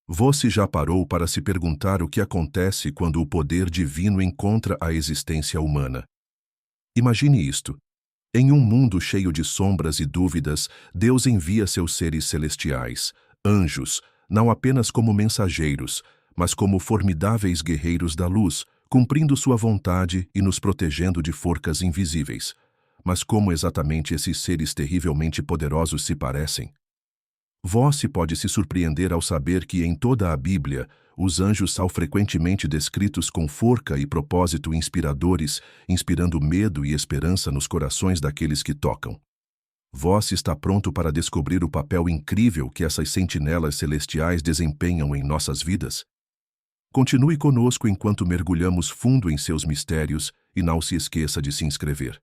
Você já parou para se perguntar o que acontece quando o poder divino encontra a existência humana? Imagine isto. Em um mundo cheio de sombras e dúvidas, Deus envia seus seres celestiais, anjos, não apenas como mensageiros, mas como formidáveis guerreiros da luz, cumprindo sua vontade e nos protegendo de forcas invisíveis. Mas como exatamente esses seres terrivelmente poderosos se parecem? Você pode se surpreender ao saber que em toda a Bíblia, os anjos são frequentemente descritos com forca e propósito inspiradores, inspirando medo e esperança nos corações daqueles que tocam. Você está pronto para descobrir o papel incrível que essas sentinelas celestiais desempenham em nossas vidas? Continue conosco enquanto mergulhamos fundo em seus mistérios e não se esqueça de se inscrever.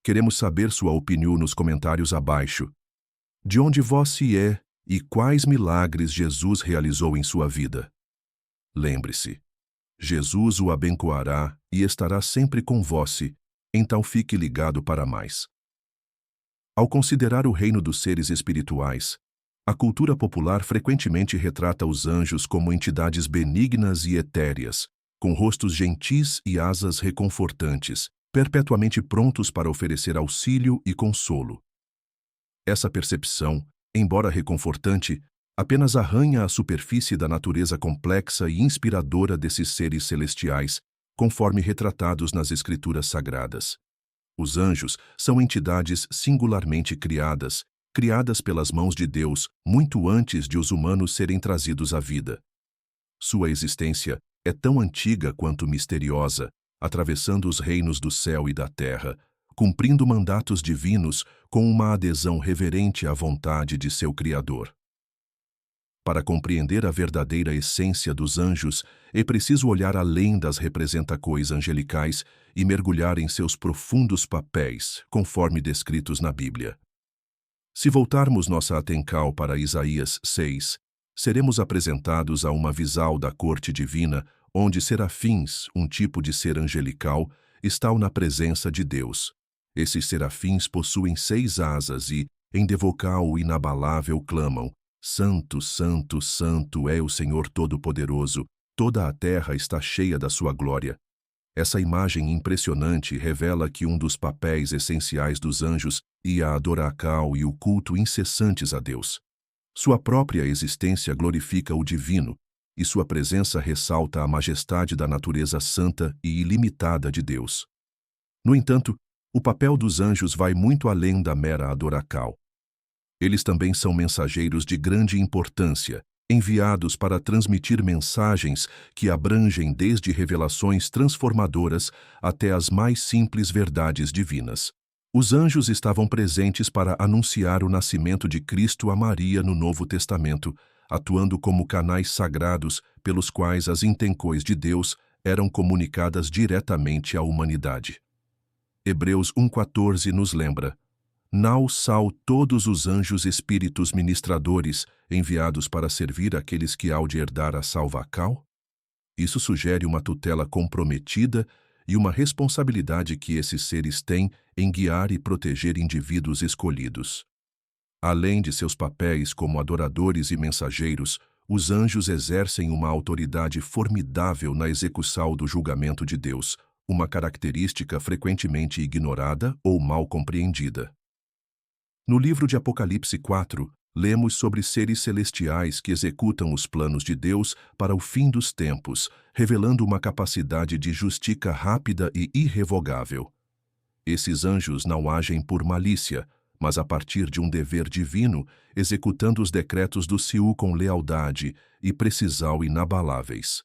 Queremos saber sua opinião nos comentários abaixo. De onde você é e quais milagres Jesus realizou em sua vida? Lembre-se, Jesus o abençoará e estará sempre com você, então fique ligado para mais. Ao considerar o reino dos seres espirituais, a cultura popular frequentemente retrata os anjos como entidades benignas e etéreas, com rostos gentis e asas reconfortantes, perpetuamente prontos para oferecer auxílio e consolo. Essa percepção, embora reconfortante, apenas arranha a superfície da natureza complexa e inspiradora desses seres celestiais, conforme retratados nas Escrituras Sagradas. Os anjos são entidades singularmente criadas pelas mãos de Deus muito antes de os humanos serem trazidos à vida. Sua existência é tão antiga quanto misteriosa, atravessando os reinos do céu e da terra, cumprindo mandatos divinos com uma adesão reverente à vontade de seu Criador. Para compreender a verdadeira essência dos anjos, é preciso olhar além das representações angelicais e mergulhar em seus profundos papéis, conforme descritos na Bíblia. Se voltarmos nossa atenção para Isaías 6, seremos apresentados a uma visão da corte divina, onde serafins, um tipo de ser angelical, estão na presença de Deus. Esses serafins possuem 6 asas e, em devocal inabalável, clamam: Santo, Santo, Santo é o Senhor Todo-Poderoso, toda a terra está cheia da sua glória. Essa imagem impressionante revela que um dos papéis essenciais dos anjos é a adoração e o culto incessantes a Deus. Sua própria existência glorifica o divino, e sua presença ressalta a majestade da natureza santa e ilimitada de Deus. No entanto, o papel dos anjos vai muito além da mera adoração. Eles também são mensageiros de grande importância, enviados para transmitir mensagens que abrangem desde revelações transformadoras até as mais simples verdades divinas. Os anjos estavam presentes para anunciar o nascimento de Cristo a Maria no Novo Testamento, atuando como canais sagrados pelos quais as intenções de Deus eram comunicadas diretamente à humanidade. Hebreus 1,14 nos lembra: Não são todos os anjos espíritos ministradores enviados para servir aqueles que hão de herdar a salvação? Isso sugere uma tutela comprometida e uma responsabilidade que esses seres têm em guiar e proteger indivíduos escolhidos. Além de seus papéis como adoradores e mensageiros, os anjos exercem uma autoridade formidável na execução do julgamento de Deus, uma característica frequentemente ignorada ou mal compreendida. No livro de Apocalipse 4, lemos sobre seres celestiais que executam os planos de Deus para o fim dos tempos, revelando uma capacidade de justiça rápida e irrevogável. Esses anjos não agem por malícia, mas a partir de um dever divino, executando os decretos do Senhor com lealdade e precisão inabaláveis.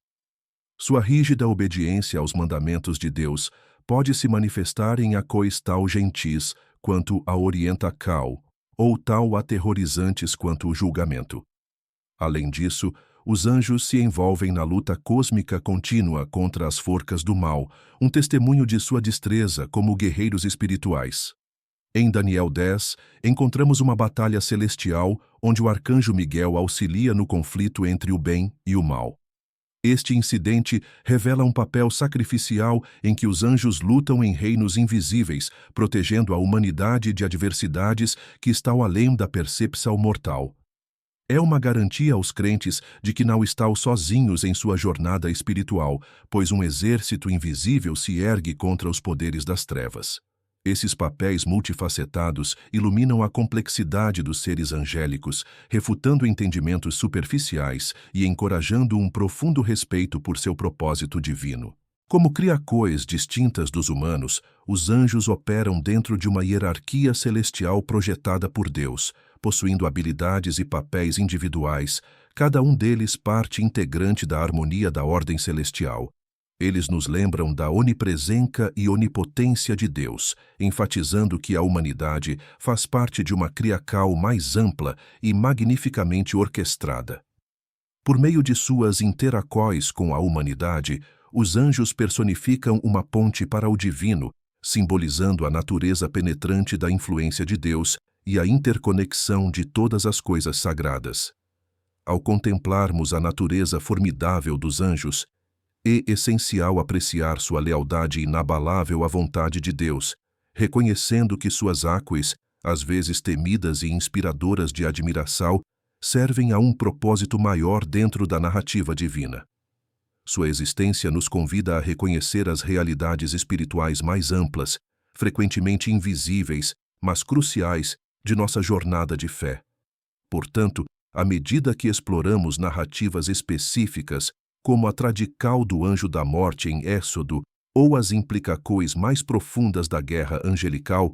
Sua rígida obediência aos mandamentos de Deus pode se manifestar em ações tão gentis quanto a orientação, ou tão aterrorizantes quanto o julgamento. Além disso, os anjos se envolvem na luta cósmica contínua contra as forcas do mal, um testemunho de sua destreza como guerreiros espirituais. Em Daniel 10, encontramos uma batalha celestial onde o arcanjo Miguel auxilia no conflito entre o bem e o mal. Este incidente revela um papel sacrificial em que os anjos lutam em reinos invisíveis, protegendo a humanidade de adversidades que estão além da percepção mortal. É uma garantia aos crentes de que não estão sozinhos em sua jornada espiritual, pois um exército invisível se ergue contra os poderes das trevas. Esses papéis multifacetados iluminam a complexidade dos seres angélicos, refutando entendimentos superficiais e encorajando um profundo respeito por seu propósito divino. Como criacoes distintas dos humanos, os anjos operam dentro de uma hierarquia celestial projetada por Deus, possuindo habilidades e papéis individuais, cada um deles parte integrante da harmonia da ordem celestial. Eles nos lembram da onipresença e onipotência de Deus, enfatizando que a humanidade faz parte de uma criacal mais ampla e magnificamente orquestrada. Por meio de suas interacóis com a humanidade, os anjos personificam uma ponte para o divino, simbolizando a natureza penetrante da influência de Deus e a interconexão de todas as coisas sagradas. Ao contemplarmos a natureza formidável dos anjos, é essencial apreciar sua lealdade inabalável à vontade de Deus, reconhecendo que suas áquas, às vezes temidas e inspiradoras de admiração, servem a um propósito maior dentro da narrativa divina. Sua existência nos convida a reconhecer as realidades espirituais mais amplas, frequentemente invisíveis, mas cruciais, de nossa jornada de fé. Portanto, à medida que exploramos narrativas específicas, como a tradical do anjo da morte em Êxodo ou as implicações mais profundas da guerra angelical,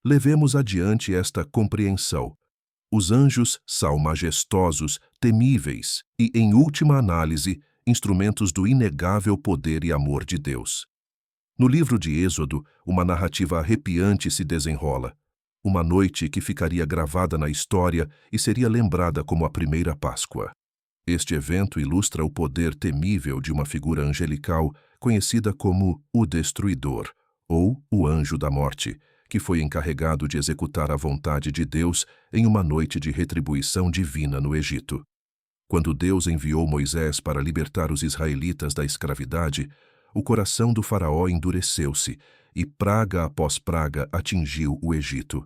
levemos adiante esta compreensão. Os anjos são majestosos, temíveis e, em última análise, instrumentos do inegável poder e amor de Deus. No livro de Êxodo, uma narrativa arrepiante se desenrola. Uma noite que ficaria gravada na história e seria lembrada como a primeira Páscoa. Este evento ilustra o poder temível de uma figura angelical conhecida como o Destruidor, ou o Anjo da Morte, que foi encarregado de executar a vontade de Deus em uma noite de retribuição divina no Egito. Quando Deus enviou Moisés para libertar os israelitas da escravidade, o coração do faraó endureceu-se e praga após praga atingiu o Egito.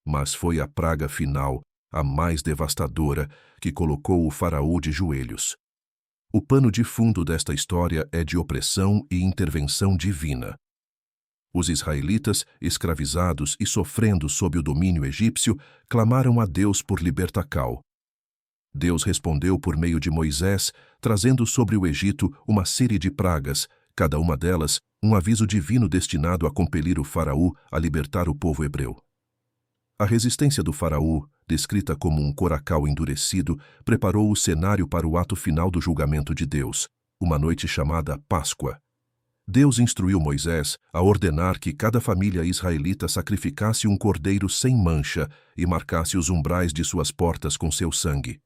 Mas foi a praga final, a mais devastadora, que colocou o faraó de joelhos. O pano de fundo desta história é de opressão e intervenção divina. Os israelitas, escravizados e sofrendo sob o domínio egípcio, clamaram a Deus por libertação. Deus respondeu por meio de Moisés, trazendo sobre o Egito uma série de pragas, cada uma delas um aviso divino destinado a compelir o faraó a libertar o povo hebreu. A resistência do faraó, descrita como um coracal endurecido, preparou o cenário para o ato final do julgamento de Deus, uma noite chamada Páscoa. Deus instruiu Moisés a ordenar que cada família israelita sacrificasse um cordeiro sem mancha e marcasse os umbrais de suas portas com seu sangue.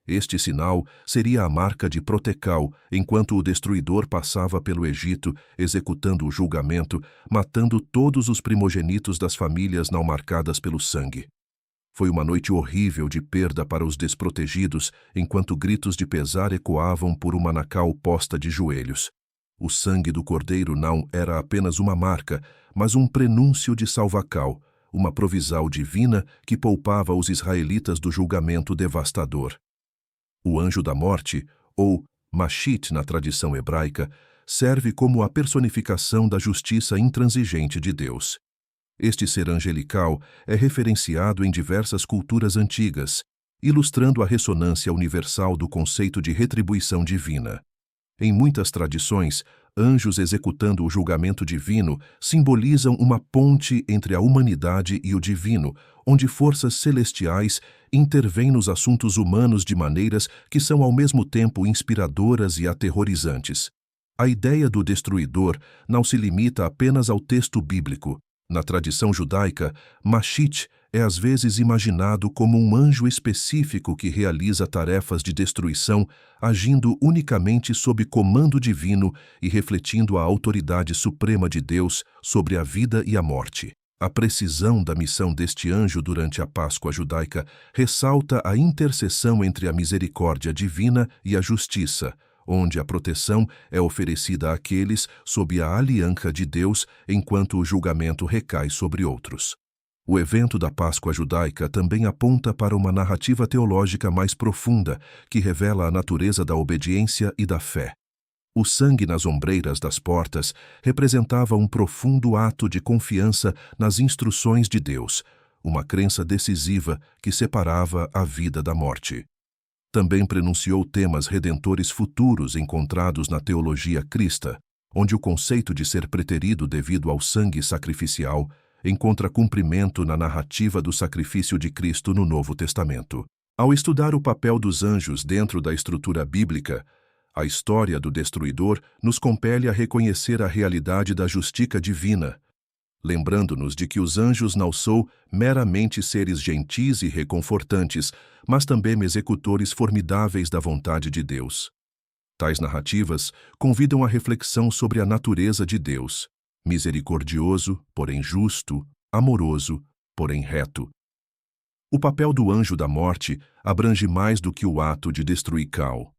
Este sinal seria a marca de proteção enquanto o destruidor passava pelo Egito, executando o julgamento, matando todos os primogênitos das famílias não marcadas pelo sangue. Foi uma noite horrível de perda para os desprotegidos, enquanto gritos de pesar ecoavam por uma Nacal posta de joelhos. O sangue do cordeiro não era apenas uma marca, mas um prenúncio de salvação, uma provisão divina que poupava os israelitas do julgamento devastador. O anjo da morte, ou Mashit na tradição hebraica, serve como a personificação da justiça intransigente de Deus. Este ser angelical é referenciado em diversas culturas antigas, ilustrando a ressonância universal do conceito de retribuição divina. Em muitas tradições, anjos executando o julgamento divino simbolizam uma ponte entre a humanidade e o divino, onde forças celestiais intervêm nos assuntos humanos de maneiras que são ao mesmo tempo inspiradoras e aterrorizantes. A ideia do destruidor não se limita apenas ao texto bíblico. Na tradição judaica, Mashit é às vezes imaginado como um anjo específico que realiza tarefas de destruição, agindo unicamente sob comando divino e refletindo a autoridade suprema de Deus sobre a vida e a morte. A precisão da missão deste anjo durante a Páscoa judaica ressalta a interseção entre a misericórdia divina e a justiça, onde a proteção é oferecida àqueles sob a aliança de Deus, enquanto o julgamento recai sobre outros. O evento da Páscoa judaica também aponta para uma narrativa teológica mais profunda, que revela a natureza da obediência e da fé. O sangue nas ombreiras das portas representava um profundo ato de confiança nas instruções de Deus, uma crença decisiva que separava a vida da morte. Também prenunciou temas redentores futuros encontrados na teologia cristã, onde o conceito de ser preterido devido ao sangue sacrificial encontra cumprimento na narrativa do sacrifício de Cristo no Novo Testamento. Ao estudar o papel dos anjos dentro da estrutura bíblica, a história do destruidor nos compele a reconhecer a realidade da justiça divina, lembrando-nos de que os anjos não são meramente seres gentis e reconfortantes, mas também executores formidáveis da vontade de Deus. Tais narrativas convidam a reflexão sobre a natureza de Deus, misericordioso, porém justo, amoroso, porém reto. O papel do anjo da morte abrange mais do que o ato de destruir Cal.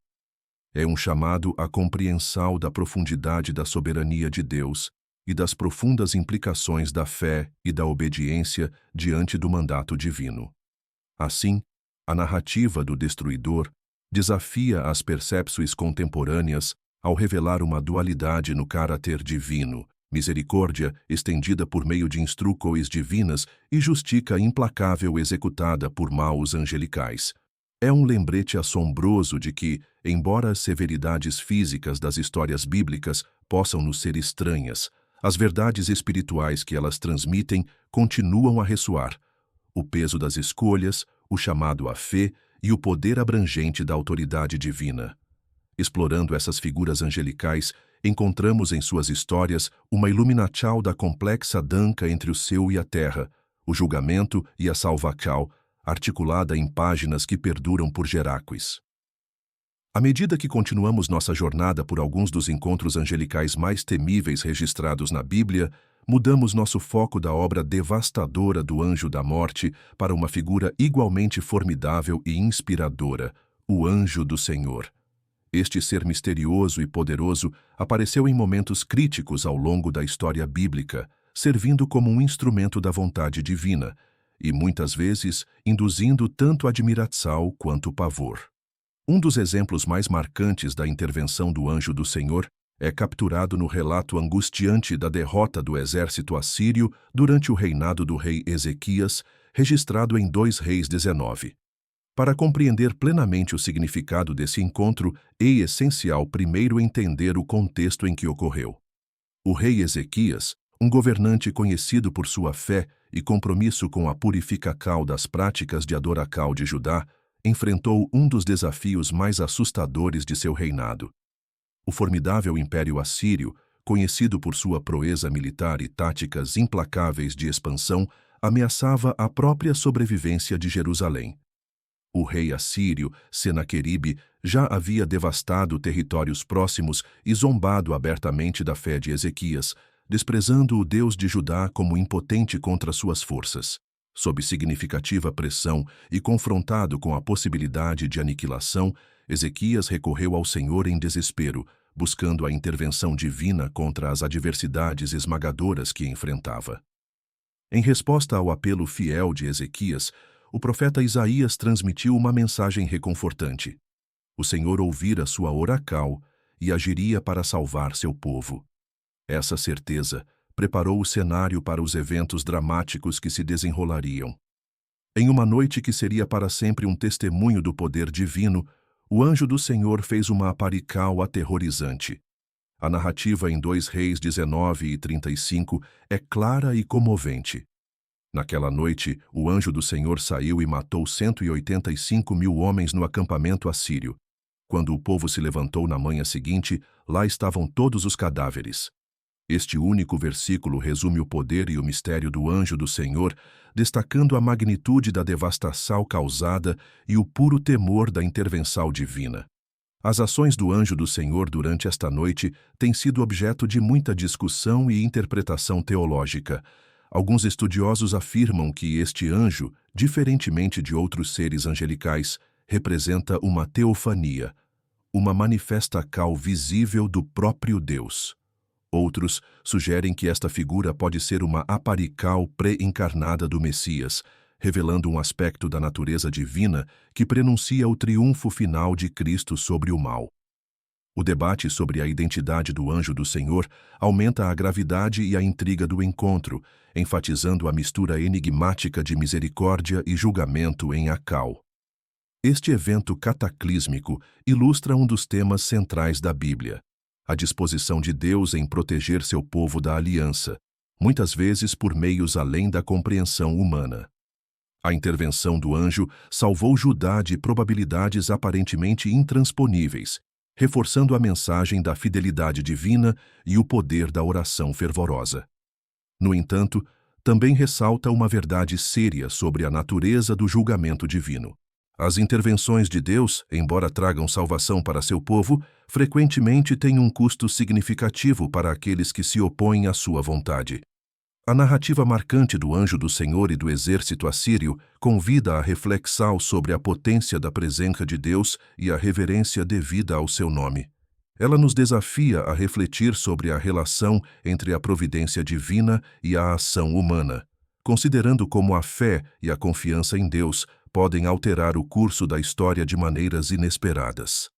É um chamado à compreensão da profundidade da soberania de Deus e das profundas implicações da fé e da obediência diante do mandato divino. Assim, a narrativa do destruidor desafia as percepções contemporâneas ao revelar uma dualidade no caráter divino, misericórdia estendida por meio de instruções divinas e justiça implacável executada por maus angelicais. É um lembrete assombroso de que, embora as severidades físicas das histórias bíblicas possam nos ser estranhas, as verdades espirituais que elas transmitem continuam a ressoar. O peso das escolhas, o chamado à fé e o poder abrangente da autoridade divina. Explorando essas figuras angelicais, encontramos em suas histórias uma iluminação da complexa dança entre o céu e a terra, o julgamento e a salvação, articulada em páginas que perduram por geráquis. À medida que continuamos nossa jornada por alguns dos encontros angelicais mais temíveis registrados na Bíblia, mudamos nosso foco da obra devastadora do anjo da morte para uma figura igualmente formidável e inspiradora, o anjo do Senhor. Este ser misterioso e poderoso apareceu em momentos críticos ao longo da história bíblica, servindo como um instrumento da vontade divina, e muitas vezes induzindo tanto admiração quanto pavor. Um dos exemplos mais marcantes da intervenção do anjo do Senhor é capturado no relato angustiante da derrota do exército assírio durante o reinado do rei Ezequias, registrado em 2 Reis 19. Para compreender plenamente o significado desse encontro, é essencial primeiro entender o contexto em que ocorreu. O rei Ezequias, um governante conhecido por sua fé e compromisso com a purificação das práticas de adoração de Judá, enfrentou um dos desafios mais assustadores de seu reinado. O formidável Império Assírio, conhecido por sua proeza militar e táticas implacáveis de expansão, ameaçava a própria sobrevivência de Jerusalém. O rei assírio, Senaqueribe, já havia devastado territórios próximos e zombado abertamente da fé de Ezequias, desprezando o Deus de Judá como impotente contra suas forças. Sob significativa pressão e confrontado com a possibilidade de aniquilação, Ezequias recorreu ao Senhor em desespero, buscando a intervenção divina contra as adversidades esmagadoras que enfrentava. Em resposta ao apelo fiel de Ezequias, o profeta Isaías transmitiu uma mensagem reconfortante. O Senhor ouvira sua oração e agiria para salvar seu povo. Essa certeza preparou o cenário para os eventos dramáticos que se desenrolariam. Em uma noite que seria para sempre um testemunho do poder divino, o anjo do Senhor fez uma aparição aterrorizante. A narrativa em 2 Reis 19 e 35 é clara e comovente. Naquela noite, o anjo do Senhor saiu e matou 185.000 homens no acampamento assírio. Quando o povo se levantou na manhã seguinte, lá estavam todos os cadáveres. Este único versículo resume o poder e o mistério do anjo do Senhor, destacando a magnitude da devastação causada e o puro temor da intervenção divina. As ações do anjo do Senhor durante esta noite têm sido objeto de muita discussão e interpretação teológica. Alguns estudiosos afirmam que este anjo, diferentemente de outros seres angelicais, representa uma teofania, uma manifestação visível do próprio Deus. Outros sugerem que esta figura pode ser uma aparical pré-encarnada do Messias, revelando um aspecto da natureza divina que prenuncia o triunfo final de Cristo sobre o mal. O debate sobre a identidade do anjo do Senhor aumenta a gravidade e a intriga do encontro, enfatizando a mistura enigmática de misericórdia e julgamento em Acal. Este evento cataclísmico ilustra um dos temas centrais da Bíblia: a disposição de Deus em proteger seu povo da aliança, muitas vezes por meios além da compreensão humana. A intervenção do anjo salvou Judá de probabilidades aparentemente intransponíveis, reforçando a mensagem da fidelidade divina e o poder da oração fervorosa. No entanto, também ressalta uma verdade séria sobre a natureza do julgamento divino. As intervenções de Deus, embora tragam salvação para seu povo, frequentemente têm um custo significativo para aqueles que se opõem à sua vontade. A narrativa marcante do anjo do Senhor e do exército assírio convida a reflexão sobre a potência da presença de Deus e a reverência devida ao seu nome. Ela nos desafia a refletir sobre a relação entre a providência divina e a ação humana, considerando como a fé e a confiança em Deus podem alterar o curso da história de maneiras inesperadas.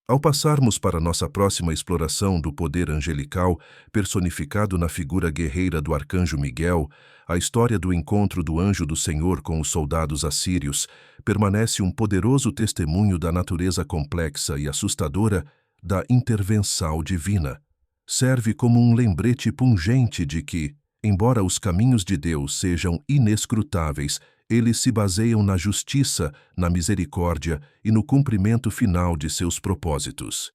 Ao passarmos para nossa próxima exploração do poder angelical, personificado na figura guerreira do arcanjo Miguel, a história do encontro do anjo do Senhor com os soldados assírios permanece um poderoso testemunho da natureza complexa e assustadora da intervenção divina. Serve como um lembrete pungente de que, embora os caminhos de Deus sejam inescrutáveis, eles se baseiam na justiça, na misericórdia e no cumprimento final de seus propósitos.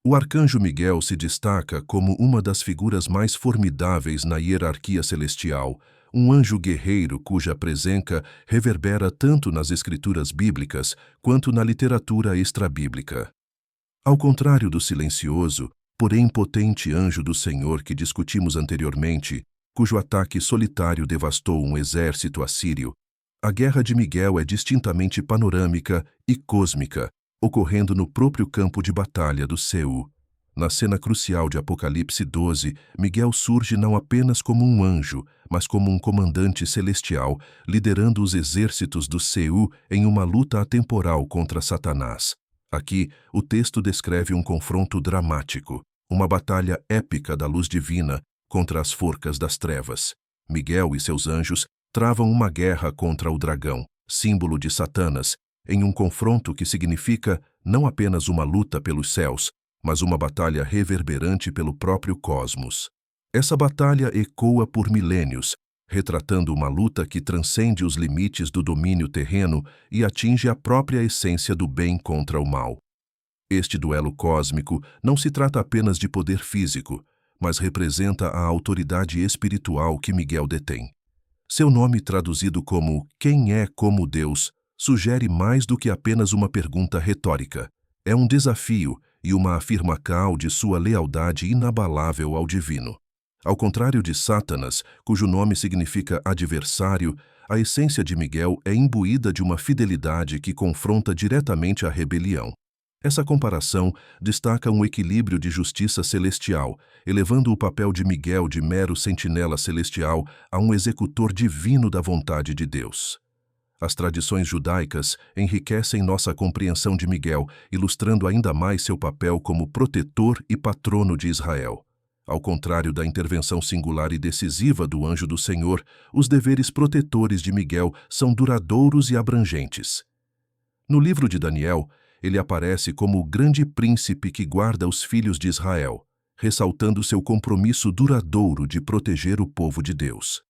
O arcanjo Miguel se destaca como uma das figuras mais formidáveis na hierarquia celestial, um anjo guerreiro cuja presença reverbera tanto nas escrituras bíblicas quanto na literatura extrabíblica. Ao contrário do silencioso, porém potente anjo do Senhor que discutimos anteriormente, cujo ataque solitário devastou um exército assírio, a guerra de Miguel é distintamente panorâmica e cósmica, ocorrendo no próprio campo de batalha do Seú. Na cena crucial de Apocalipse 12, Miguel surge não apenas como um anjo, mas como um comandante celestial, liderando os exércitos do Seú em uma luta atemporal contra Satanás. Aqui, o texto descreve um confronto dramático, uma batalha épica da luz divina contra as forcas das trevas. Miguel e seus anjos travam uma guerra contra o dragão, símbolo de Satanás, em um confronto que significa não apenas uma luta pelos céus, mas uma batalha reverberante pelo próprio cosmos. Essa batalha ecoa por milênios, retratando uma luta que transcende os limites do domínio terreno e atinge a própria essência do bem contra o mal. Este duelo cósmico não se trata apenas de poder físico, mas representa a autoridade espiritual que Miguel detém. Seu nome traduzido como "Quem é como Deus" sugere mais do que apenas uma pergunta retórica. É um desafio e uma afirmação de sua lealdade inabalável ao divino. Ao contrário de Satanás, cujo nome significa adversário, a essência de Miguel é imbuída de uma fidelidade que confronta diretamente a rebelião. Essa comparação destaca um equilíbrio de justiça celestial, elevando o papel de Miguel de mero sentinela celestial a um executor divino da vontade de Deus. As tradições judaicas enriquecem nossa compreensão de Miguel, ilustrando ainda mais seu papel como protetor e patrono de Israel. Ao contrário da intervenção singular e decisiva do anjo do Senhor, os deveres protetores de Miguel são duradouros e abrangentes. No livro de Daniel, ele aparece como o grande príncipe que guarda os filhos de Israel, ressaltando seu compromisso duradouro de proteger o povo de Deus.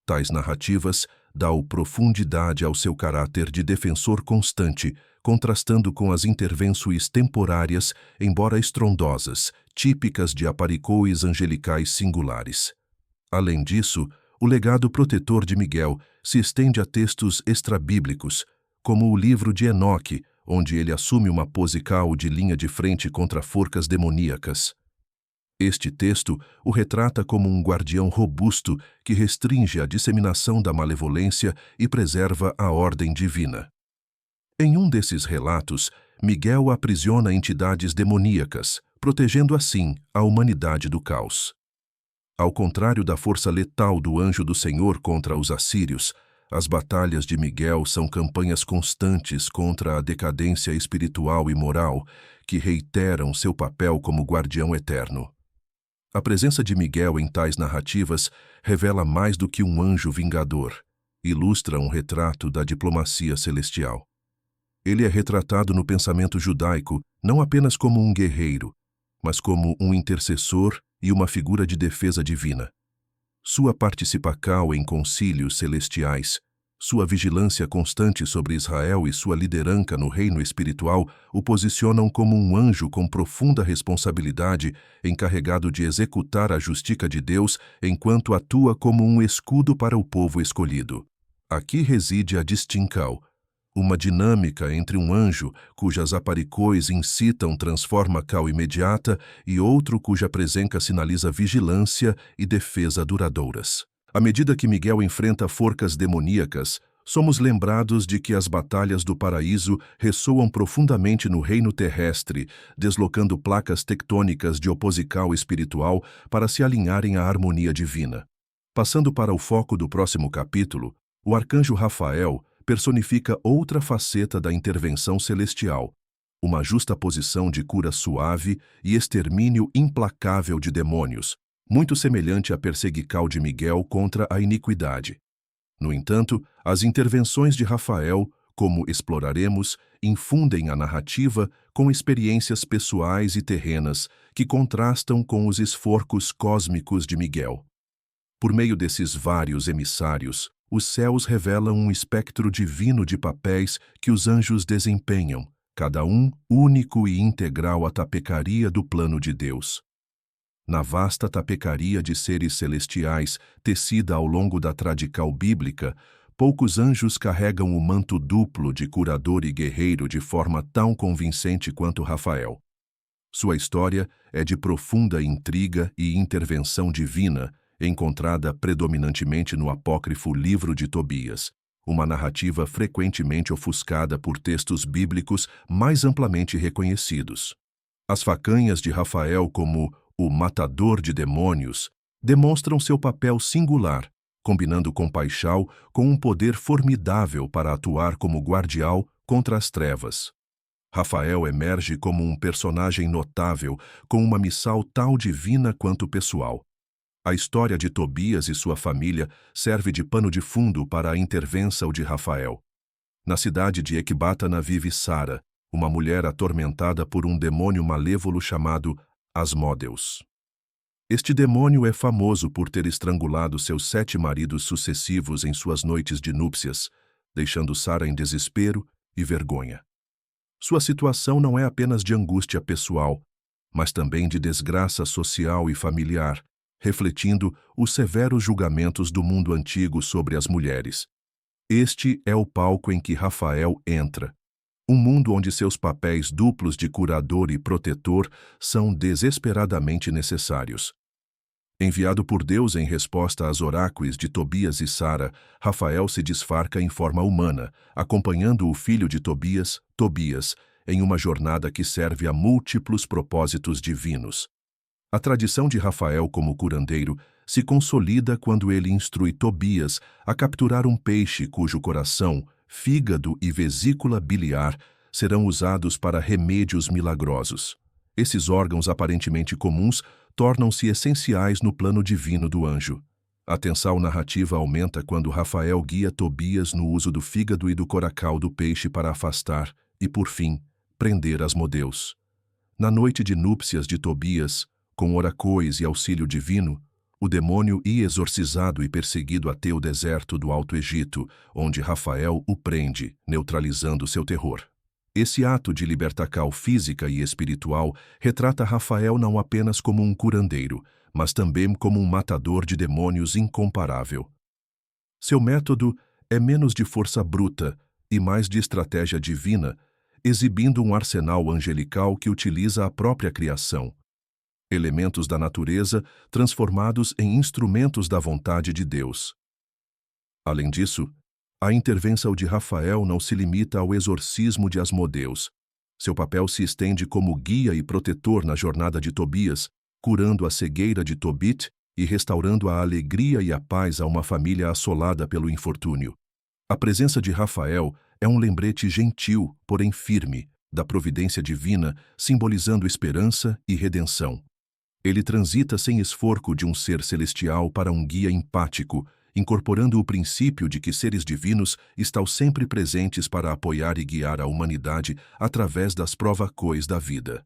Tais narrativas dão profundidade ao seu caráter de defensor constante, contrastando com as intervenções temporárias, embora estrondosas, típicas de aparicoes angelicais singulares. Além disso, o legado protetor de Miguel se estende a textos extrabíblicos, como o livro de Enoque, onde ele assume uma pose de linha de frente contra forcas demoníacas. Este texto o retrata como um guardião robusto que restringe a disseminação da malevolência e preserva a ordem divina. Em um desses relatos, Miguel aprisiona entidades demoníacas, protegendo assim a humanidade do caos. Ao contrário da força letal do anjo do Senhor contra os assírios, as batalhas de Miguel são campanhas constantes contra a decadência espiritual e moral que reiteram seu papel como guardião eterno. A presença de Miguel em tais narrativas revela mais do que um anjo vingador, ilustra um retrato da diplomacia celestial. Ele é retratado no pensamento judaico não apenas como um guerreiro, mas como um intercessor e uma figura de defesa divina. Sua participação em concílios celestiais, sua vigilância constante sobre Israel e sua liderança no reino espiritual o posicionam como um anjo com profunda responsabilidade, encarregado de executar a justiça de Deus enquanto atua como um escudo para o povo escolhido. Aqui reside a distinção, uma dinâmica entre um anjo, cujas aparições incitam transformação imediata, e outro cuja presença sinaliza vigilância e defesa duradouras. À medida que Miguel enfrenta forcas demoníacas, somos lembrados de que as batalhas do paraíso ressoam profundamente no reino terrestre, deslocando placas tectônicas de oposição espiritual para se alinharem à harmonia divina. Passando para o foco do próximo capítulo, o arcanjo Rafael personifica outra faceta da intervenção celestial, uma justaposição de cura suave e extermínio implacável de demônios, muito semelhante à perseguição de Miguel contra a iniquidade. No entanto, as intervenções de Rafael, como exploraremos, infundem a narrativa com experiências pessoais e terrenas que contrastam com os esforços cósmicos de Miguel. Por meio desses vários emissários, os céus revelam um espectro divino de papéis que os anjos desempenham, cada um único e integral à tapecaria do plano de Deus. Na vasta tapecaria de seres celestiais, tecida ao longo da tradição bíblica, poucos anjos carregam o manto duplo de curador e guerreiro de forma tão convincente quanto Rafael. Sua história é de profunda intriga e intervenção divina, encontrada predominantemente no apócrifo livro de Tobias, uma narrativa frequentemente ofuscada por textos bíblicos mais amplamente reconhecidos. As façanhas de Rafael como o matador de demônios demonstram seu papel singular, combinando compaixão com um poder formidável para atuar como guardião contra as trevas. Rafael emerge como um personagem notável, com uma missão tão divina quanto pessoal. A história de Tobias e sua família serve de pano de fundo para a intervenção de Rafael. Na cidade de Ecbatana vive Sara, uma mulher atormentada por um demônio malévolo chamado Asmódeus. Este demônio é famoso por ter estrangulado seus 7 maridos sucessivos em suas noites de núpcias, deixando Sara em desespero e vergonha. Sua situação não é apenas de angústia pessoal, mas também de desgraça social e familiar, refletindo os severos julgamentos do mundo antigo sobre as mulheres. Este é o palco em que Rafael entra, um mundo onde seus papéis duplos de curador e protetor são desesperadamente necessários. Enviado por Deus em resposta às oráculos de Tobias e Sara, Rafael se disfarça em forma humana, acompanhando o filho de Tobias, Tobias, em uma jornada que serve a múltiplos propósitos divinos. A tradição de Rafael como curandeiro se consolida quando ele instrui Tobias a capturar um peixe cujo coração, fígado e vesícula biliar serão usados para remédios milagrosos. Esses órgãos aparentemente comuns tornam-se essenciais no plano divino do anjo. A tensão narrativa aumenta quando Rafael guia Tobias no uso do fígado e do coracal do peixe para afastar e, por fim, prender Asmodeus. Na noite de núpcias de Tobias, com oracões e auxílio divino, o demônio ia exorcizado e perseguido até o deserto do Alto Egito, onde Rafael o prende, neutralizando seu terror. Esse ato de libertação física e espiritual retrata Rafael não apenas como um curandeiro, mas também como um matador de demônios incomparável. Seu método é menos de força bruta e mais de estratégia divina, exibindo um arsenal angelical que utiliza a própria criação, elementos da natureza transformados em instrumentos da vontade de Deus. Além disso, a intervenção de Rafael não se limita ao exorcismo de Asmodeus, Seu papel se estende como guia e protetor na jornada de Tobias, curando a cegueira de Tobit e restaurando a alegria e a paz a uma família assolada pelo infortúnio. A presença de Rafael é um lembrete gentil, porém firme, da providência divina, simbolizando esperança e redenção. Ele transita sem esforço de um ser celestial para um guia empático, incorporando o princípio de que seres divinos estão sempre presentes para apoiar e guiar a humanidade através das provas da vida.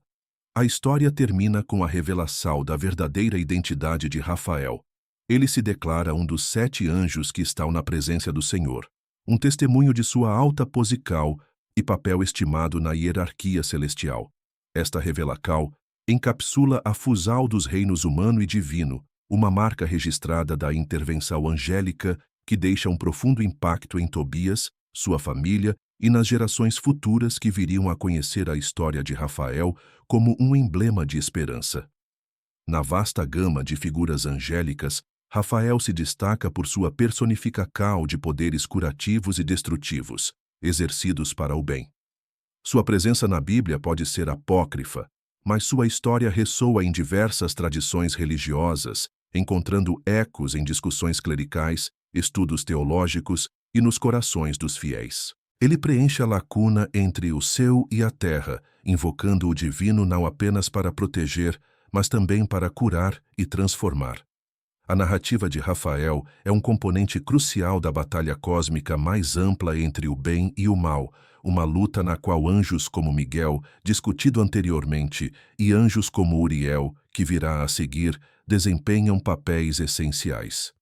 A história termina com a revelação da verdadeira identidade de Rafael. Ele se declara um dos 7 anjos que estão na presença do Senhor, um testemunho de sua alta posição e papel estimado na hierarquia celestial. Esta revelação encapsula a fusão dos reinos humano e divino, uma marca registrada da intervenção angélica que deixa um profundo impacto em Tobias, sua família e nas gerações futuras que viriam a conhecer a história de Rafael como um emblema de esperança. Na vasta gama de figuras angélicas, Rafael se destaca por sua personificação de poderes curativos e destrutivos, exercidos para o bem. Sua presença na Bíblia pode ser apócrifa, mas sua história ressoa em diversas tradições religiosas, encontrando ecos em discussões clericais, estudos teológicos e nos corações dos fiéis. Ele preenche a lacuna entre o céu e a terra, invocando o divino não apenas para proteger, mas também para curar e transformar. A narrativa de Rafael é um componente crucial da batalha cósmica mais ampla entre o bem e o mal, uma luta na qual anjos como Miguel, discutido anteriormente, e anjos como Uriel, que virá a seguir, desempenham papéis essenciais.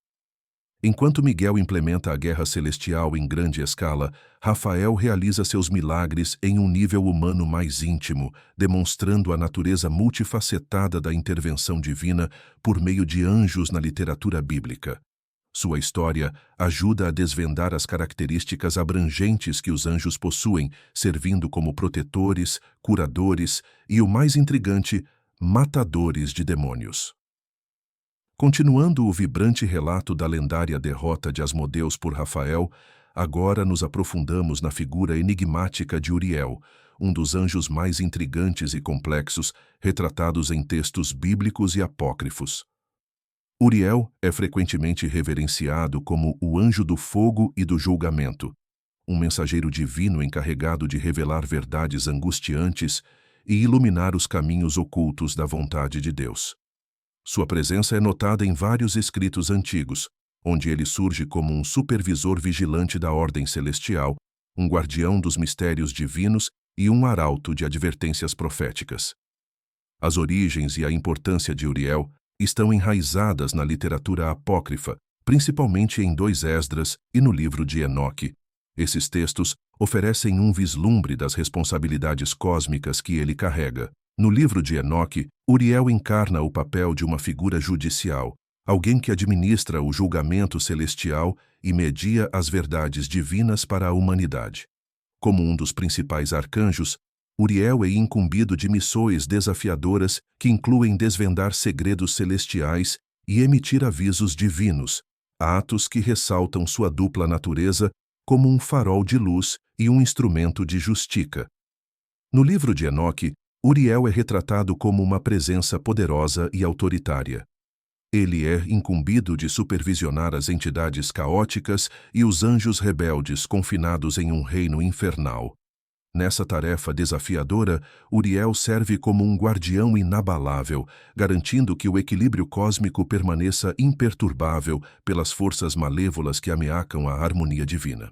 Enquanto Miguel implementa a guerra celestial em grande escala, Rafael realiza seus milagres em um nível humano mais íntimo, demonstrando a natureza multifacetada da intervenção divina por meio de anjos na literatura bíblica. Sua história ajuda a desvendar as características abrangentes que os anjos possuem, servindo como protetores, curadores e, o mais intrigante, matadores de demônios. Continuando o vibrante relato da lendária derrota de Asmodeus por Rafael, agora nos aprofundamos na figura enigmática de Uriel, um dos anjos mais intrigantes e complexos retratados em textos bíblicos e apócrifos. Uriel é frequentemente reverenciado como o anjo do fogo e do julgamento, um mensageiro divino encarregado de revelar verdades angustiantes e iluminar os caminhos ocultos da vontade de Deus. Sua presença é notada em vários escritos antigos, onde ele surge como um supervisor vigilante da ordem celestial, um guardião dos mistérios divinos e um arauto de advertências proféticas. As origens e a importância de Uriel estão enraizadas na literatura apócrifa, principalmente em 2 Esdras e no livro de Enoque. Esses textos oferecem um vislumbre das responsabilidades cósmicas que ele carrega. No livro de Enoque, Uriel encarna o papel de uma figura judicial, alguém que administra o julgamento celestial e media as verdades divinas para a humanidade. Como um dos principais arcanjos, Uriel é incumbido de missões desafiadoras que incluem desvendar segredos celestiais e emitir avisos divinos, atos que ressaltam sua dupla natureza como um farol de luz e um instrumento de justiça. No livro de Enoque, Uriel é retratado como uma presença poderosa e autoritária. Ele é incumbido de supervisionar as entidades caóticas e os anjos rebeldes confinados em um reino infernal. Nessa tarefa desafiadora, Uriel serve como um guardião inabalável, garantindo que o equilíbrio cósmico permaneça imperturbável pelas forças malévolas que ameaçam a harmonia divina.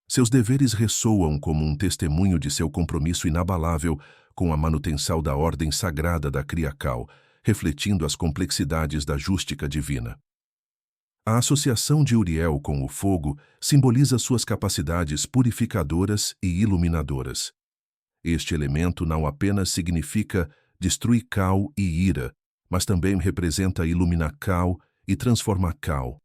Seus deveres ressoam como um testemunho de seu compromisso inabalável com a manutenção da ordem sagrada da Criacal, refletindo as complexidades da justiça divina. A associação de Uriel com o fogo simboliza suas capacidades purificadoras e iluminadoras. Este elemento não apenas significa destruir cal e ira, mas também representa iluminar cal e transformar cal.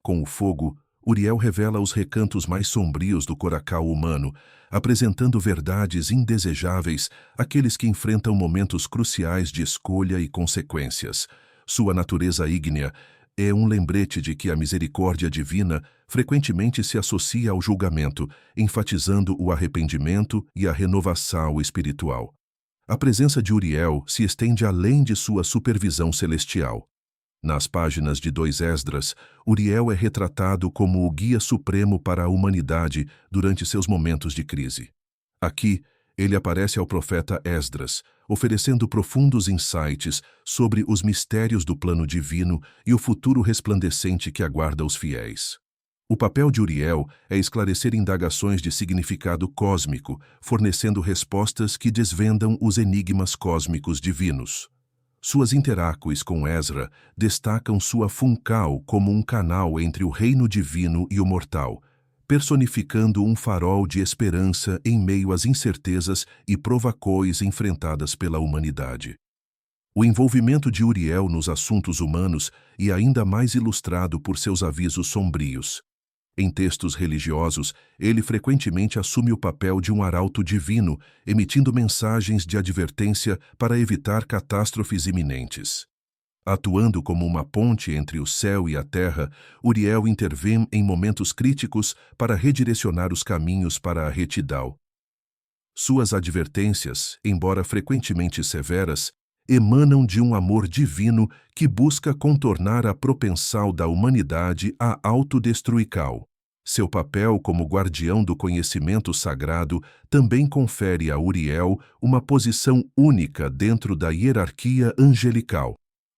Com o fogo, Uriel revela os recantos mais sombrios do coração humano, apresentando verdades indesejáveis àqueles que enfrentam momentos cruciais de escolha e consequências. Sua natureza ígnea é um lembrete de que a misericórdia divina frequentemente se associa ao julgamento, enfatizando o arrependimento e a renovação espiritual. A presença de Uriel se estende além de sua supervisão celestial. Nas páginas de 2 Esdras, Uriel é retratado como o guia supremo para a humanidade durante seus momentos de crise. Aqui, ele aparece ao profeta Esdras, oferecendo profundos insights sobre os mistérios do plano divino e o futuro resplandecente que aguarda os fiéis. O papel de Uriel é esclarecer indagações de significado cósmico, fornecendo respostas que desvendam os enigmas cósmicos divinos. Suas interácues com Ezra destacam sua funcal como um canal entre o reino divino e o mortal, personificando um farol de esperança em meio às incertezas e provocões enfrentadas pela humanidade. O envolvimento de Uriel nos assuntos humanos é ainda mais ilustrado por seus avisos sombrios. Em textos religiosos, ele frequentemente assume o papel de um arauto divino, emitindo mensagens de advertência para evitar catástrofes iminentes. Atuando como uma ponte entre o céu e a terra, Uriel intervém em momentos críticos para redirecionar os caminhos para a retidão. Suas advertências, embora frequentemente severas, emanam de um amor divino que busca contornar a propensão da humanidade à autodestruição. Seu papel como guardião do conhecimento sagrado também confere a Uriel uma posição única dentro da hierarquia angelical.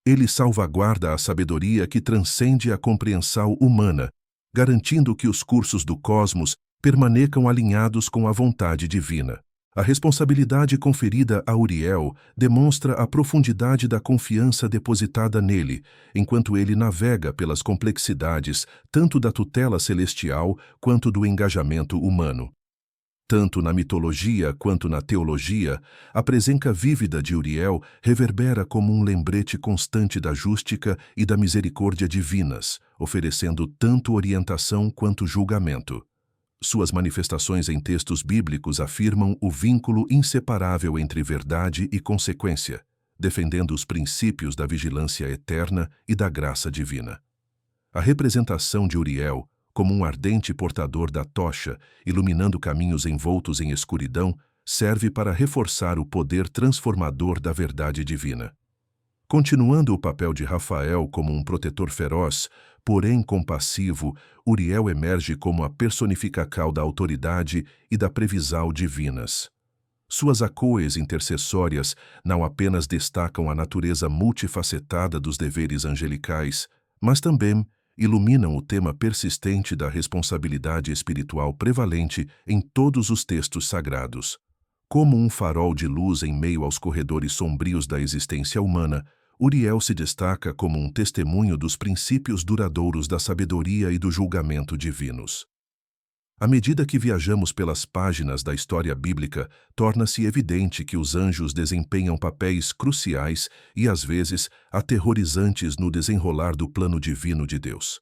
Ele salvaguarda a sabedoria que transcende a compreensão humana, garantindo que os cursos do cosmos permaneçam alinhados com a vontade divina. A responsabilidade conferida a Uriel demonstra a profundidade da confiança depositada nele, enquanto ele navega pelas complexidades tanto da tutela celestial quanto do engajamento humano. Tanto na mitologia quanto na teologia, a presença vívida de Uriel reverbera como um lembrete constante da justiça e da misericórdia divinas, oferecendo tanto orientação quanto julgamento. Suas manifestações em textos bíblicos afirmam o vínculo inseparável entre verdade e consequência, defendendo os princípios da vigilância eterna e da graça divina. A representação de Uriel, como um ardente portador da tocha, iluminando caminhos envoltos em escuridão, serve para reforçar o poder transformador da verdade divina. Continuando o papel de Rafael como um protetor feroz, porém compassivo, Uriel emerge como a personificação da autoridade e da previsão divinas. Suas acoes intercessórias não apenas destacam a natureza multifacetada dos deveres angelicais, mas também iluminam o tema persistente da responsabilidade espiritual prevalente em todos os textos sagrados. Como um farol de luz em meio aos corredores sombrios da existência humana, Uriel se destaca como um testemunho dos princípios duradouros da sabedoria e do julgamento divinos. À medida que viajamos pelas páginas da história bíblica, torna-se evidente que os anjos desempenham papéis cruciais e, às vezes, aterrorizantes no desenrolar do plano divino de Deus.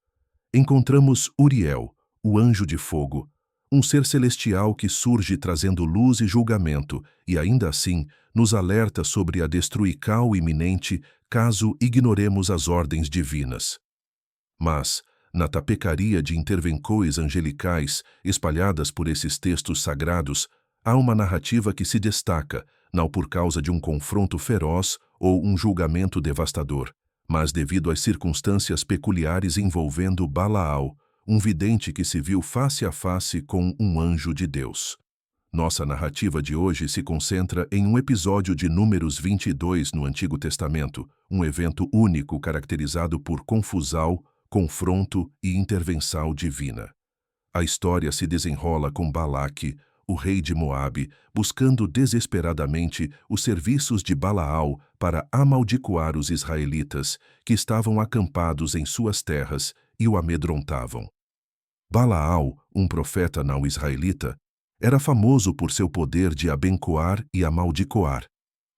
Encontramos Uriel, o anjo de fogo, um ser celestial que surge trazendo luz e julgamento e, ainda assim, nos alerta sobre a destruição iminente caso ignoremos as ordens divinas. Mas, na tapecaria de intervenções angelicais espalhadas por esses textos sagrados, há uma narrativa que se destaca, não por causa de um confronto feroz ou um julgamento devastador, mas devido às circunstâncias peculiares envolvendo Balaão, um vidente que se viu face a face com um anjo de Deus. Nossa narrativa de hoje se concentra em um episódio de Números 22 no Antigo Testamento, um evento único caracterizado por confusão, confronto e intervenção divina. A história se desenrola com Balaque, o rei de Moabe, buscando desesperadamente os serviços de Balaão para amaldiçoar os israelitas, que estavam acampados em suas terras e o amedrontavam. Balaão, um profeta não israelita, era famoso por seu poder de abençoar e amaldiçoar,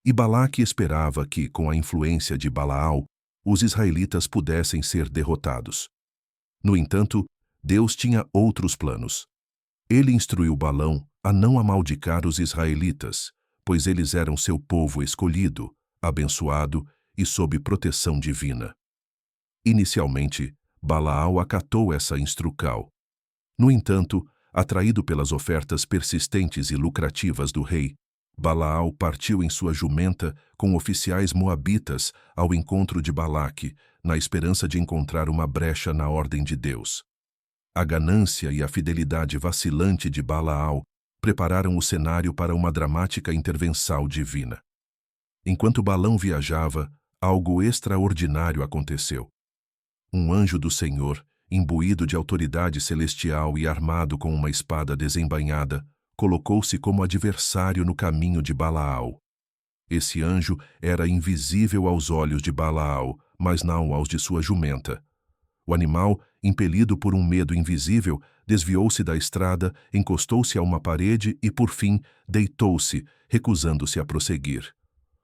e Balaque esperava que, com a influência de Balaão, os israelitas pudessem ser derrotados. No entanto, Deus tinha outros planos. Ele instruiu Balaão a não amaldiçoar os israelitas, pois eles eram seu povo escolhido, abençoado e sob proteção divina. Inicialmente, Balaão acatou essa instrução, No entanto, atraído pelas ofertas persistentes e lucrativas do rei, Balaão partiu em sua jumenta com oficiais moabitas ao encontro de Balaque, na esperança de encontrar uma brecha na ordem de Deus. A ganância e a fidelidade vacilante de Balaão prepararam o cenário para uma dramática intervenção divina. Enquanto Balaão viajava, algo extraordinário aconteceu. Um anjo do Senhor, imbuído de autoridade celestial e armado com uma espada desembainhada, colocou-se como adversário no caminho de Balaão. Esse anjo era invisível aos olhos de Balaão, mas não aos de sua jumenta. O animal, impelido por um medo invisível, desviou-se da estrada, encostou-se a uma parede e, por fim, deitou-se, recusando-se a prosseguir.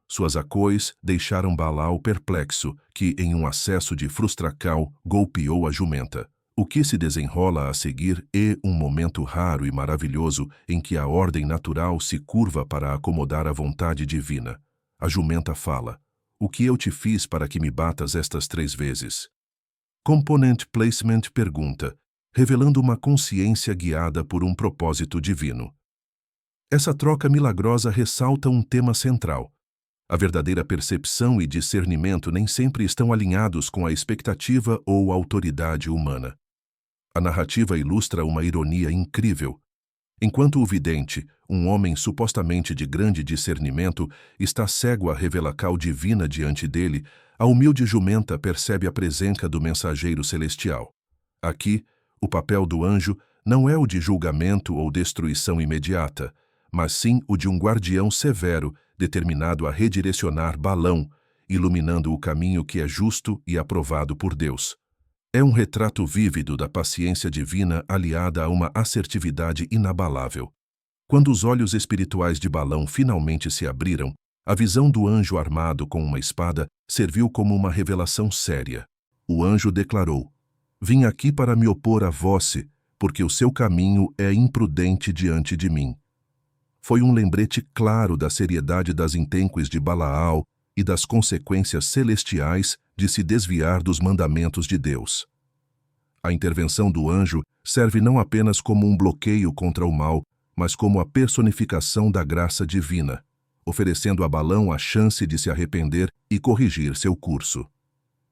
Suas acões deixaram Balaão perplexo, que, em um acesso de frustração, golpeou a jumenta. O que se desenrola a seguir é um momento raro e maravilhoso em que a ordem natural se curva para acomodar a vontade divina. A jumenta fala: "O que eu te fiz para que me batas estas 3 vezes?" Component Placement pergunta, revelando uma consciência guiada por um propósito divino. Essa troca milagrosa ressalta um tema central. A verdadeira percepção e discernimento nem sempre estão alinhados com a expectativa ou autoridade humana. A narrativa ilustra uma ironia incrível. Enquanto o vidente, um homem supostamente de grande discernimento, está cego à revelação divina diante dele, a humilde jumenta percebe a presença do mensageiro celestial. Aqui, o papel do anjo não é o de julgamento ou destruição imediata, mas sim o de um guardião severo, determinado a redirecionar Balaão, iluminando o caminho que é justo e aprovado por Deus. É um retrato vívido da paciência divina aliada a uma assertividade inabalável. Quando os olhos espirituais de Balaão finalmente se abriram, a visão do anjo armado com uma espada serviu como uma revelação séria. O anjo declarou: "Vim aqui para me opor a vós, porque o seu caminho é imprudente diante de mim." Foi um lembrete claro da seriedade das intênques de Balaão e das consequências celestiais de se desviar dos mandamentos de Deus. A intervenção do anjo serve não apenas como um bloqueio contra o mal, mas como a personificação da graça divina, oferecendo a Balaão a chance de se arrepender e corrigir seu curso.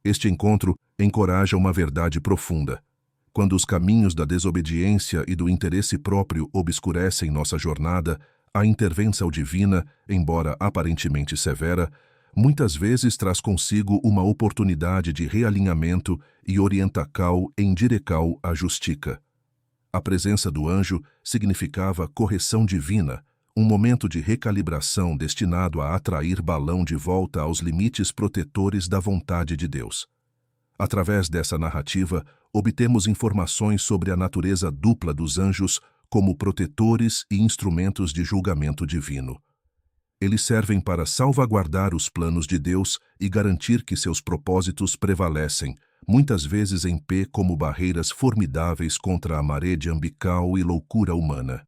Este encontro encoraja uma verdade profunda. Quando os caminhos da desobediência e do interesse próprio obscurecem nossa jornada, a intervenção divina, embora aparentemente severa, muitas vezes traz consigo uma oportunidade de realinhamento e orientação em direção à justiça. A presença do anjo significava correção divina, um momento de recalibração destinado a atrair Balaão de volta aos limites protetores da vontade de Deus. Através dessa narrativa, obtemos informações sobre a natureza dupla dos anjos como protetores e instrumentos de julgamento divino. Eles servem para salvaguardar os planos de Deus e garantir que seus propósitos prevalecem, muitas vezes em pé como barreiras formidáveis contra a maré de ambição e loucura humana.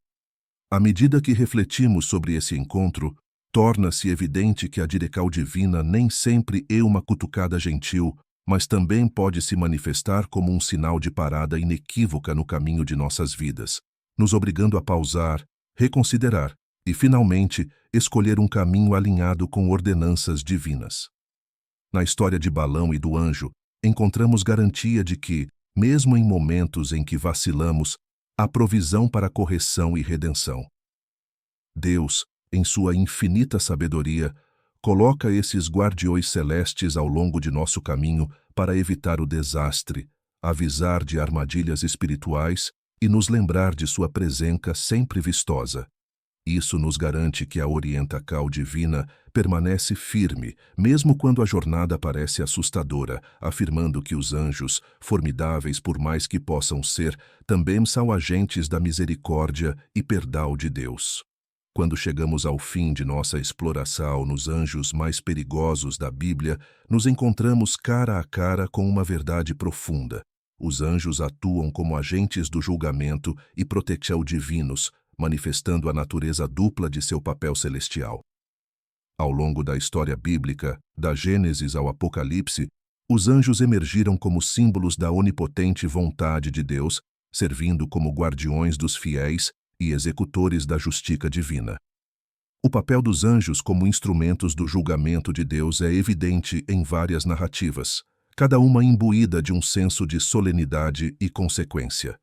À medida que refletimos sobre esse encontro, torna-se evidente que a direção divina nem sempre é uma cutucada gentil, mas também pode se manifestar como um sinal de parada inequívoca no caminho de nossas vidas, nos obrigando a pausar, reconsiderar e, finalmente, escolher um caminho alinhado com ordenanças divinas. Na história de Balaão e do anjo, encontramos garantia de que, mesmo em momentos em que vacilamos, há provisão para correção e redenção. Deus, em sua infinita sabedoria, coloca esses guardiões celestes ao longo de nosso caminho para evitar o desastre, avisar de armadilhas espirituais e nos lembrar de sua presença sempre vistosa. Isso nos garante que a orientação divina permanece firme, mesmo quando a jornada parece assustadora, afirmando que os anjos, formidáveis por mais que possam ser, também são agentes da misericórdia e perdão de Deus. Quando chegamos ao fim de nossa exploração nos anjos mais perigosos da Bíblia, nos encontramos cara a cara com uma verdade profunda. Os anjos atuam como agentes do julgamento e proteção divinos, manifestando a natureza dupla de seu papel celestial. Ao longo da história bíblica, da Gênesis ao Apocalipse, os anjos emergiram como símbolos da onipotente vontade de Deus, servindo como guardiões dos fiéis e executores da justiça divina. O papel dos anjos como instrumentos do julgamento de Deus é evidente em várias narrativas, cada uma imbuída de um senso de solenidade e consequência.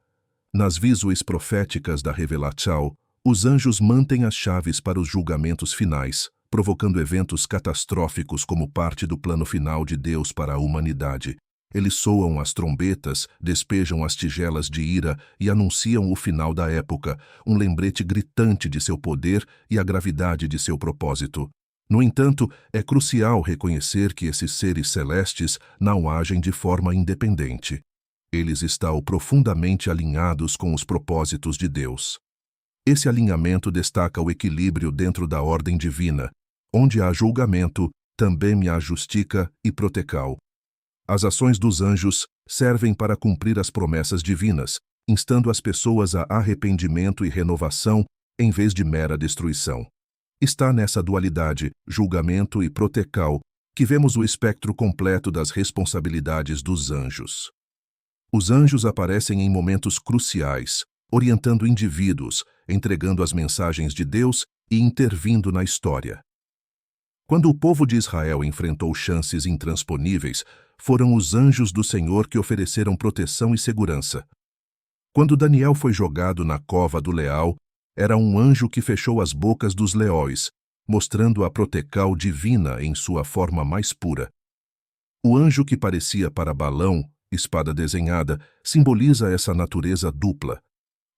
Nas visões proféticas da Revelação, os anjos mantêm as chaves para os julgamentos finais, provocando eventos catastróficos como parte do plano final de Deus para a humanidade. Eles soam as trombetas, despejam as tigelas de ira e anunciam o final da época, um lembrete gritante de seu poder e a gravidade de seu propósito. No entanto, é crucial reconhecer que esses seres celestes não agem de forma independente. Eles estão profundamente alinhados com os propósitos de Deus. Esse alinhamento destaca o equilíbrio dentro da ordem divina, onde há julgamento, também há justiça e proteção. As ações dos anjos servem para cumprir as promessas divinas, instando as pessoas a arrependimento e renovação em vez de mera destruição. Está nessa dualidade, julgamento e proteção, que vemos o espectro completo das responsabilidades dos anjos. Os anjos aparecem em momentos cruciais, orientando indivíduos, entregando as mensagens de Deus e intervindo na história. Quando o povo de Israel enfrentou chances intransponíveis, foram os anjos do Senhor que ofereceram proteção e segurança. Quando Daniel foi jogado na cova do leão, era um anjo que fechou as bocas dos leões, mostrando a proteção divina em sua forma mais pura. O anjo que parecia para Balão, espada desenhada, simboliza essa natureza dupla.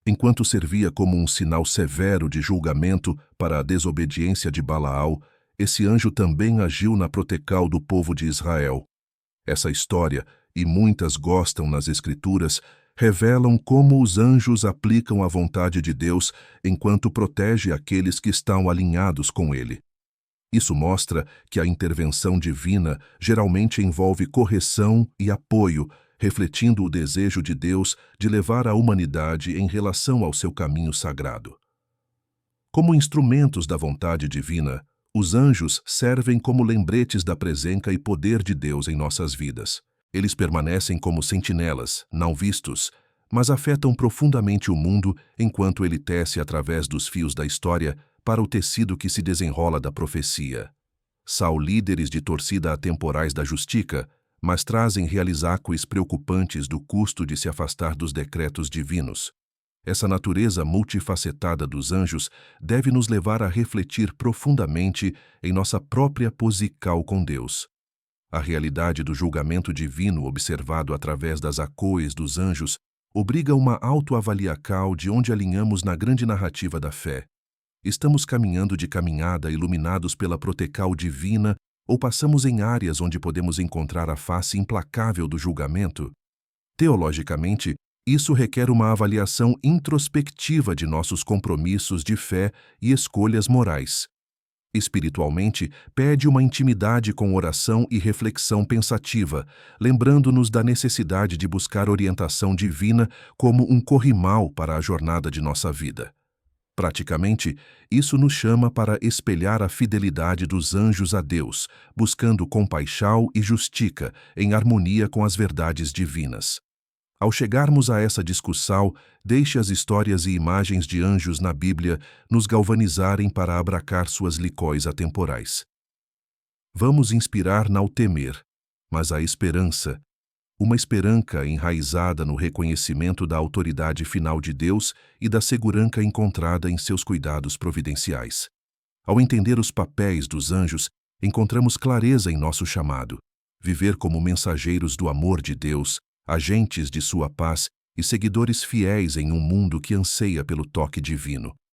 Enquanto servia como um sinal severo de julgamento para a desobediência de Balaão, esse anjo também agiu na proteção do povo de Israel. Essa história, e muitas gostam nas Escrituras, revelam como os anjos aplicam a vontade de Deus enquanto protege aqueles que estão alinhados com ele. Isso mostra que a intervenção divina geralmente envolve correção e apoio, refletindo o desejo de Deus de levar a humanidade em relação ao seu caminho sagrado. Como instrumentos da vontade divina, os anjos servem como lembretes da presença e poder de Deus em nossas vidas. Eles permanecem como sentinelas, não vistos, mas afetam profundamente o mundo enquanto ele tece através dos fios da história para o tecido que se desenrola da profecia. São líderes de torcida atemporais da justiça, mas trazem realizáquis preocupantes do custo de se afastar dos decretos divinos. Essa natureza multifacetada dos anjos deve nos levar a refletir profundamente em nossa própria posição com Deus. A realidade do julgamento divino observado através das acoes dos anjos obriga uma autoavaliação de onde alinhamos na grande narrativa da fé. Estamos caminhando de caminhada iluminados pela proteção divina ou passamos em áreas onde podemos encontrar a face implacável do julgamento? Teologicamente, isso requer uma avaliação introspectiva de nossos compromissos de fé e escolhas morais. Espiritualmente, pede uma intimidade com oração e reflexão pensativa, lembrando-nos da necessidade de buscar orientação divina como um corrimal para a jornada de nossa vida. Praticamente, isso nos chama para espelhar a fidelidade dos anjos a Deus, buscando compaixão e justiça em harmonia com as verdades divinas. Ao chegarmos a essa discussão, deixe as histórias e imagens de anjos na Bíblia nos galvanizarem para abraçar suas licóis atemporais. Vamos inspirar não temer, mas a esperança, uma esperança enraizada no reconhecimento da autoridade final de Deus e da segurança encontrada em seus cuidados providenciais. Ao entender os papéis dos anjos, encontramos clareza em nosso chamado, viver como mensageiros do amor de Deus, agentes de sua paz e seguidores fiéis em um mundo que anseia pelo toque divino.